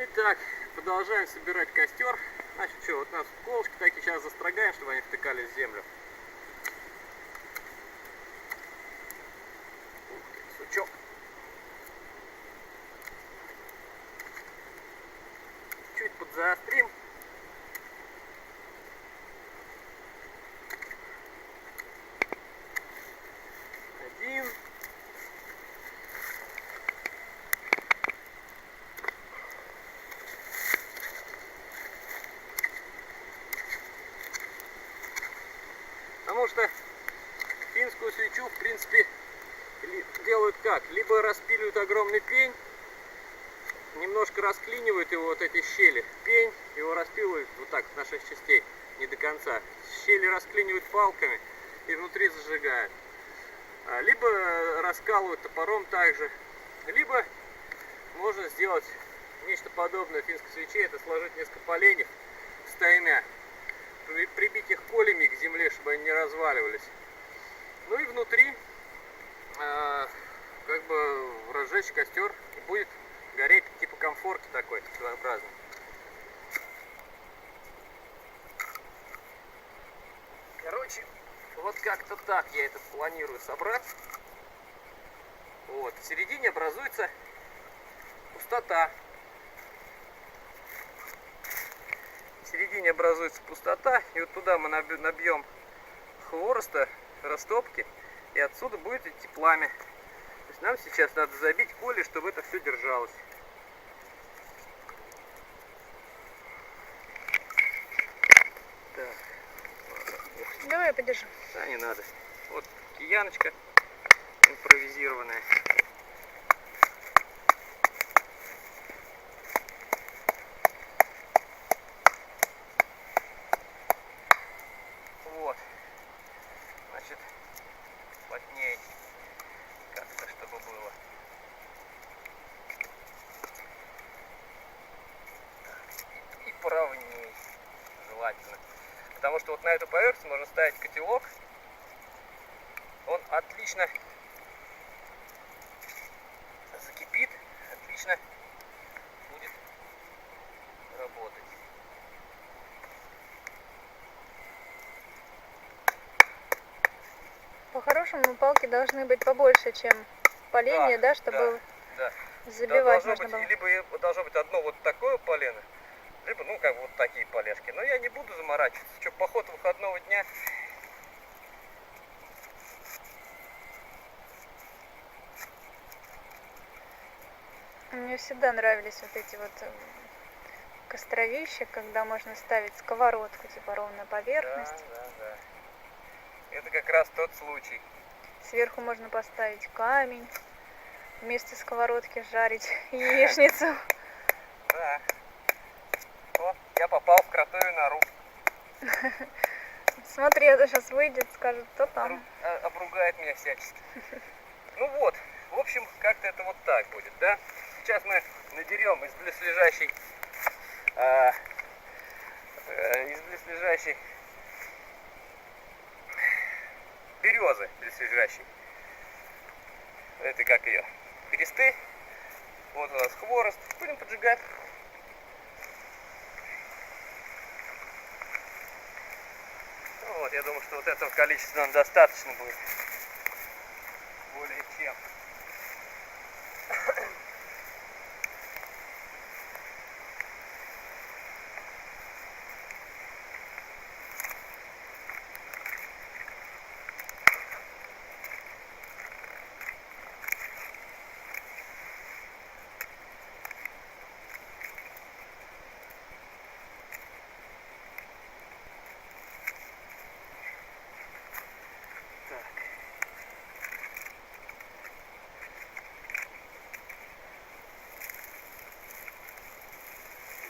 Итак, продолжаем собирать костер. Значит, что, вот у нас колышки такие сейчас застрогаем, чтобы они втыкались в землю. Ух ты, сучок. Чуть подзаострим. Один. Потому что финскую свечу, в принципе, делают как? Либо распиливают огромный пень, немножко расклинивают его, вот эти щели. Пень, его распиливают вот так на 6 частей, не до конца. Щели расклинивают палками и внутри зажигают. Либо раскалывают топором также, либо можно сделать нечто подобное финской свече. Это сложить несколько поленьев стаймя, прибить их колями к земле, чтобы они не разваливались. Ну и внутри как бы разжечь костер, и будет гореть типа комфорки такой своеобразный. Короче, вот как-то так я это планирую собрать. Вот, в середине образуется пустота. В середине образуется пустота, и вот туда мы набьем хвороста, растопки, и отсюда будет идти пламя. То есть нам сейчас надо забить коли, чтобы это все держалось. Так. Давай я подержу. Да, не надо. Вот кияночка импровизированная. Вот. Значит, плотнее как-то, чтобы было. И поровнее желательно. Потому что вот на эту поверхность можно ставить котелок. Он отлично закипит, отлично будет работать. По-хорошему палки должны быть побольше, чем поленья, да, чтобы забивать можно было. Либо должно быть одно вот такое полено, либо, ну, как бы вот такие полежки. Но я не буду заморачиваться. Что, поход выходного дня. Мне всегда нравились вот эти вот костровища, когда можно ставить сковородку, типа ровно поверхность. Да. Это как раз тот случай. Сверху можно поставить камень, вместо сковородки жарить яичницу. Да. О, я попал в кротовью нору. Смотри, это сейчас выйдет, скажет, кто там. Обругает меня всячески. Ну вот, в общем, как-то это вот так будет, да? Сейчас мы надерем из близлежащей березы, близлежащей. Это как ее? Бересты. Вот у нас хворост. Будем поджигать. Ну вот, я думаю, что вот этого количества нам достаточно будет. Более чем.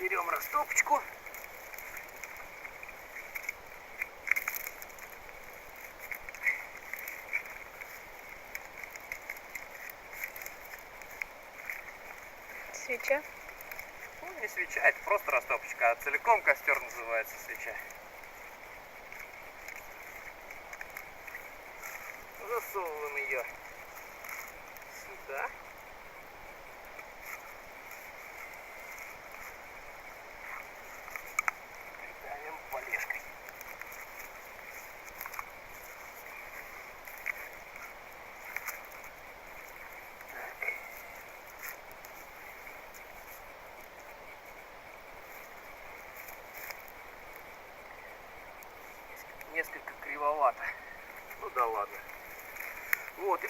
Берем растопочку. Свеча. Ну, не свеча, это просто растопочка, а целиком костер называется свеча. Засовываем ее сюда.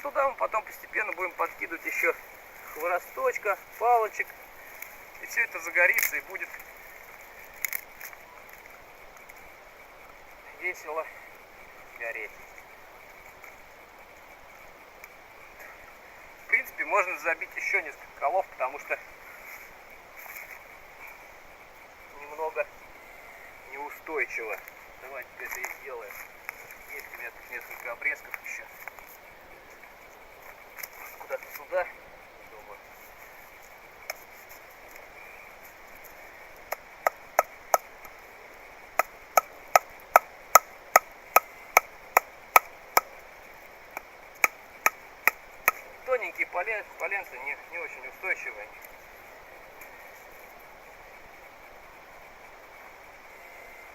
туда мы потом постепенно будем подкидывать еще хворосточка, палочек. И все это загорится и будет весело гореть. В принципе, можно забить еще несколько колов, потому что немного неустойчиво. Давайте это и сделаем. Есть у меня тут несколько обрезков еще. Куда-то сюда, думаю. Тоненькие поленцы не очень устойчивые.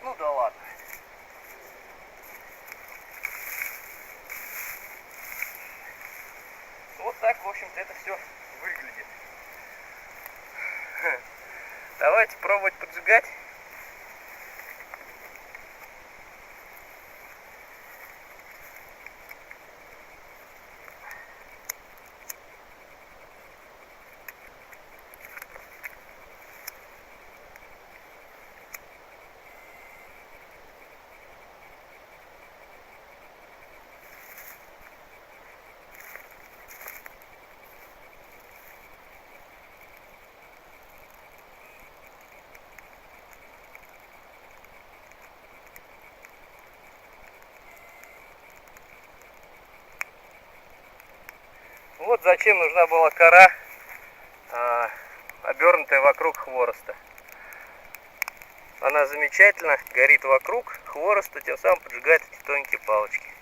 Ну да ладно. Вот так, в общем-то, это все выглядит. Давайте пробовать поджигать. Вот зачем нужна была кора, обернутая вокруг хвороста. Она замечательно горит вокруг хвороста, тем самым поджигает эти тоненькие палочки.